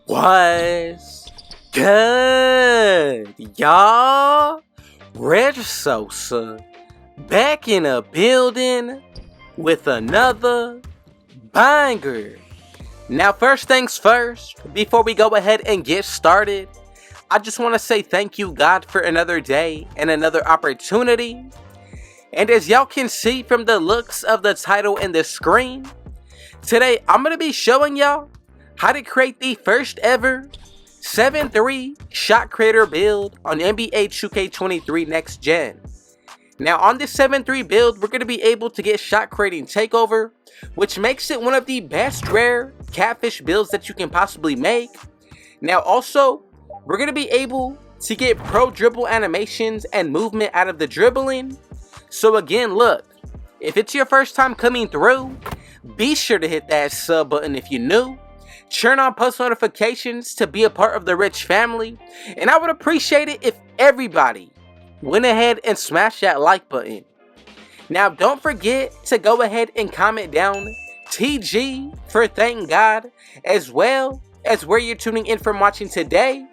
What's good, y'all? Reg Sosa back in a building with another banger. Now, first things first, before we go ahead and get started, I just want to say thank you, God, for another day and another opportunity. And as y'all can see from the looks of the title and the screen, today I'm going to be showing y'all how to create the first ever 7-3 shot creator build on NBA 2K23 Next Gen. Now on this 7-3 build, we're going to be able to get shot creating takeover, which makes it one of the best rare catfish builds that you can possibly make. Now also, we're going to be able to get pro dribble animations and movement out of the dribbling. So again, look, if it's your first time coming through, be sure to hit that sub button if you're new. Turn on post notifications to be a part of the Rich family. And I would appreciate it if everybody went ahead and smash that like button. Now don't forget to go ahead and comment down TG for thank God, as well as where you're tuning in from watching today.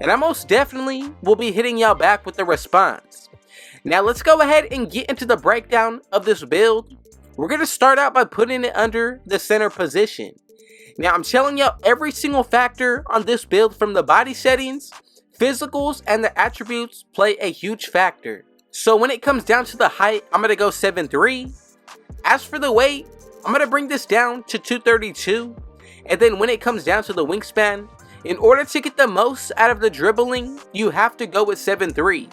And I most definitely will be hitting y'all back with the response. Now let's go ahead and get into the breakdown of this build. We're going to start out by putting it under the center position. Now I'm telling y'all every single factor on this build, from the body settings, physicals, and the attributes play a huge factor. So when it comes down to the height, I'm going to go 7'3". As for the weight, I'm going to bring this down to 232. And then when it comes down to the wingspan, in order to get the most out of the dribbling, you have to go with 7'3".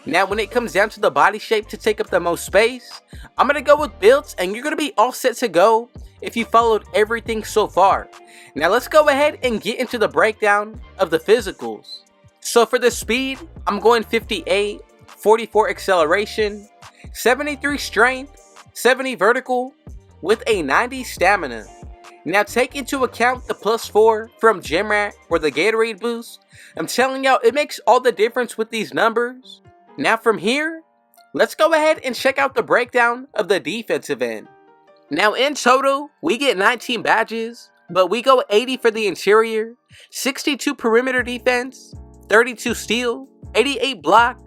Now when it comes down to the body shape to take up the most space, I'm going to go with built, and you're going to be all set to go if you followed everything so far. Now let's go ahead and get into the breakdown of the physicals. So for the speed, I'm going 58, 44 acceleration, 73 strength, 70 vertical, with a 90 stamina. Now take into account the +4 from Gym Rat or the Gatorade boost. I'm telling y'all, it makes all the difference with these numbers. Now from here, let's go ahead and check out the breakdown of the defensive end. Now in total, we get 19 badges, but we go 80 for the interior, 62 perimeter defense, 32 steal, 88 block,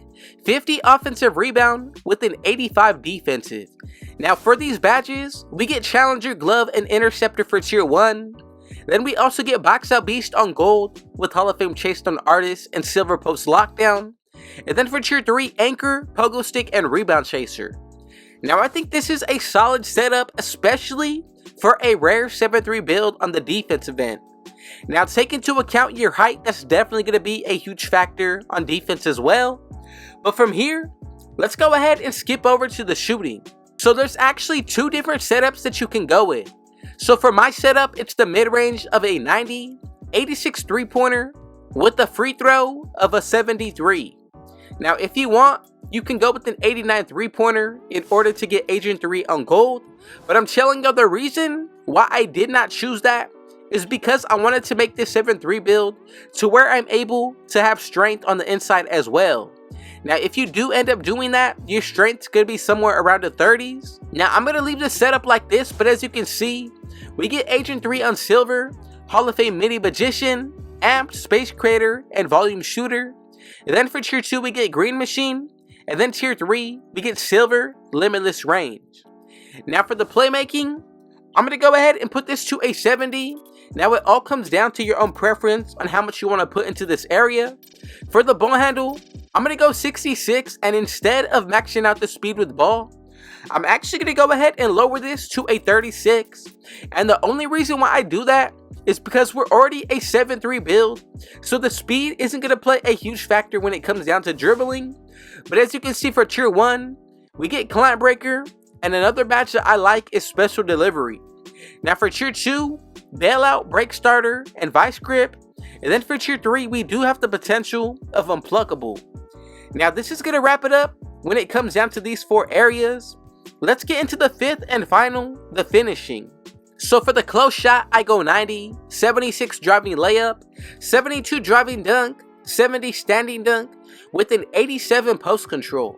50 offensive rebound, with an 85 defensive. Now for these badges, we get Challenger Glove and Interceptor for Tier 1. Then we also get Box Out Beast on Gold, with Hall of Fame Chased on Artist and Silver Post Lockdown. And then for Tier 3, Anchor, Pogo Stick, and Rebound Chaser. Now I think this is a solid setup, especially for a rare 7-3 build on the defensive end. Now take into account your height, that's definitely going to be a huge factor on defense as well. But from here, let's go ahead and skip over to the shooting. So there's actually two different setups that you can go with. So for my setup, it's the mid-range of a 90, 86 3-pointer with a free throw of a 73. Now if you want, you can go with an 89 3-pointer in order to get Agent 3 on Gold. But I'm telling you, the reason why I did not choose that is because I wanted to make this 7-3 build to where I'm able to have strength on the inside as well. Now if you do end up doing that, your strength's going to be somewhere around the 30s. Now I'm going to leave the setup like this, but as you can see, we get Agent 3 on Silver, Hall of Fame Mini Magician, Amped, Space Creator, and Volume Shooter. And then for Tier 2 we get Green Machine. And then Tier 3 we get Silver, Limitless Range. Now for the playmaking, I'm going to go ahead and put this to a 70. Now it all comes down to your own preference on how much you want to put into this area. For the ball handle, I'm going to go 66, and instead of maxing out the speed with ball, I'm actually going to go ahead and lower this to a 36. And the only reason why I do that is because we're already a 7-3 build, so the speed isn't going to play a huge factor when it comes down to dribbling. But as you can see, for Tier 1, we get Client Breaker, and another badge that I like is Special Delivery. Now for Tier 2, Bailout, Break Starter, and Vice Grip. And then for Tier 3, we do have the potential of Unpluckable. Now this is going to wrap it up when it comes down to these 4 areas. Let's get into the 5th and final, the finishing. So for the close shot, I go 90, 76 driving layup, 72 driving dunk, 70 standing dunk, with an 87 post control.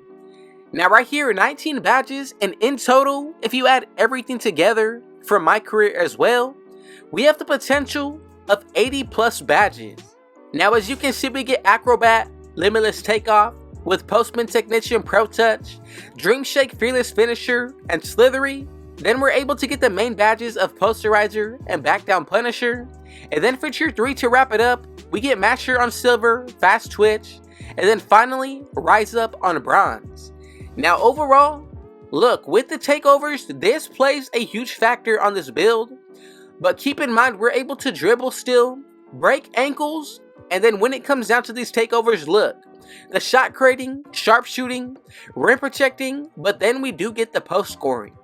Now right here, 19 badges, and in total, if you add everything together from my career as well, we have the potential of 80 plus badges. Now as you can see, we get Acrobat, Limitless Takeoff, with Postman Technician Pro Touch, Dream Shake Fearless Finisher, and Slithery. Then we're able to get the main badges of Posterizer and Back Down Punisher. And then for tier 3 to wrap it up, we get Masher on Silver, Fast Twitch, and then finally Rise Up on Bronze. Now overall, look, with the takeovers, this plays a huge factor on this build. But keep in mind, we're able to dribble still, break ankles, and then when it comes down to these takeovers, look, the shot creating, sharpshooting, rim protecting, but then we do get the post scoring.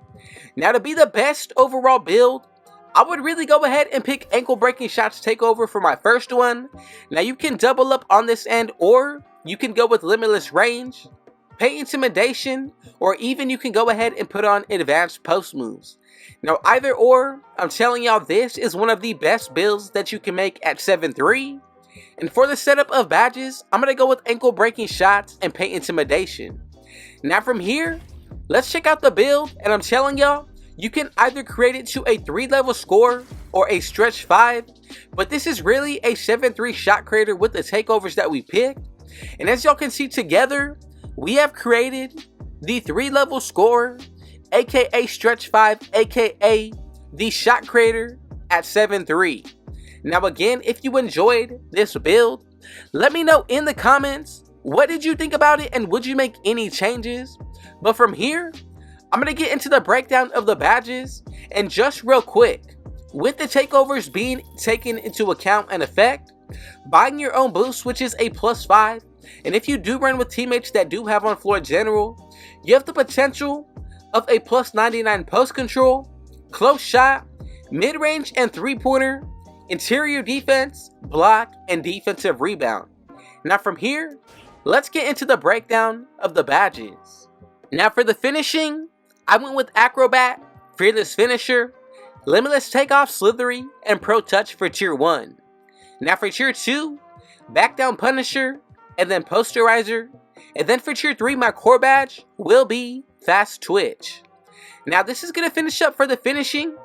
Now to be the best overall build, I would really go ahead and pick ankle breaking shots takeover for my first one. Now you can double up on this end, or you can go with limitless range, paint intimidation, or even you can go ahead and put on advanced post moves. Now either or, I'm telling y'all, this is one of the best builds that you can make at 7-3. And for the setup of badges, I'm going to go with ankle breaking shots and paint intimidation. Now from here, let's check out the build, and I'm telling y'all, you can either create it to a 3-level score or a stretch 5, but this is really a 7-3 shot creator with the takeovers that we picked. And as y'all can see together, we have created the 3-level score, aka stretch 5, aka the shot creator at 7-3. Now again, if you enjoyed this build, let me know in the comments, what did you think about it and would you make any changes? But from here, I'm going to get into the breakdown of the badges, and just real quick, with the takeovers being taken into account and effect, buying your own boost, which is a +5, and if you do run with teammates that do have on floor general, you have the potential of a +99 post control, close shot, mid-range and 3-pointer, interior defense, block, and defensive rebound. Now from here, let's get into the breakdown of the badges. Now for the finishing, I went with Acrobat, Fearless Finisher, Limitless Takeoff, Slithery, and Pro Touch for tier 1. Now for tier 2, Back Down Punisher, and then Posterizer. And then for tier 3, my core badge will be Fast Twitch. Now this is going to finish up for the finishing,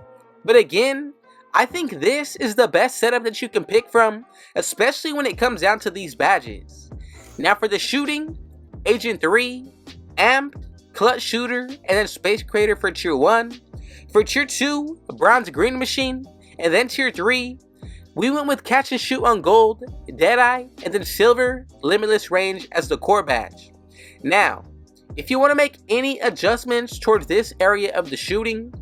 but again, I think this is the best setup that you can pick from, especially when it comes down to these badges. Now for the shooting, Agent 3, Amped, Clutch Shooter, and then Space Creator for tier 1. For tier 2, Bronze Green Machine, and then tier 3, we went with Catch and Shoot on Gold, Deadeye, and then Silver, Limitless Range as the core badge. Now, if you want to make any adjustments towards this area of the shooting,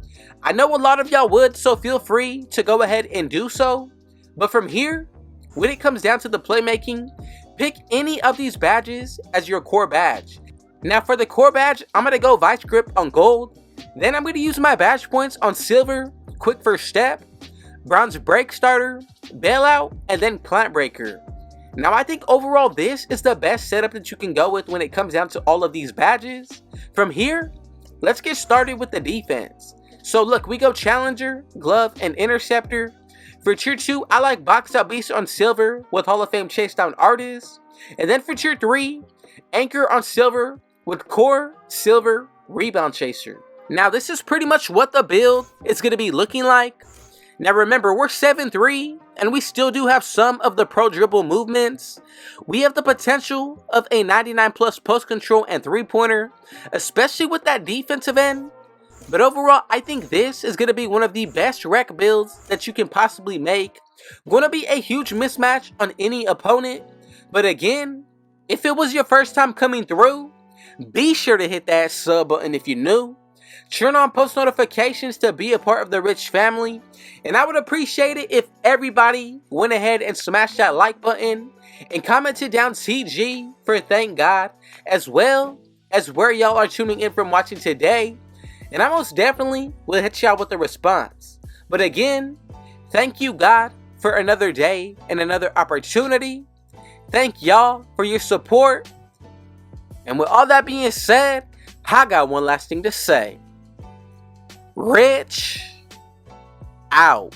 I know a lot of y'all would, so feel free to go ahead and do so. But from here, when it comes down to the playmaking, pick any of these badges as your core badge. Now for the core badge, I'm going to go Vice Grip on Gold. Then I'm going to use my badge points on Silver, Quick First Step, Bronze Break Starter, Bailout, and then Plant Breaker. Now I think overall this is the best setup that you can go with when it comes down to all of these badges. From here, let's get started with the defense. So look, we go Challenger, Glove, and Interceptor. For tier 2, I like Box Out Beast on Silver with Hall of Fame Chase Down Artist. And then for tier 3, Anchor on Silver with Core, Silver, Rebound Chaser. Now this is pretty much what the build is going to be looking like. Now remember, we're 7-3, and we still do have some of the pro dribble movements. We have the potential of a 99 plus post control and 3-pointer, especially with that defensive end. But overall, I think this is going to be one of the best rec builds that you can possibly make. Going to be a huge mismatch on any opponent. But again, if it was your first time coming through, be sure to hit that sub button if you're new. Turn on post notifications to be a part of the Rich family. And I would appreciate it if everybody went ahead and smashed that like button and commented down TG for thank God, as well as where y'all are tuning in from watching today. And I most definitely will hit y'all with a response. But again, thank you God for another day and another opportunity. Thank y'all for your support. And with all that being said, I got one last thing to say. Rich out.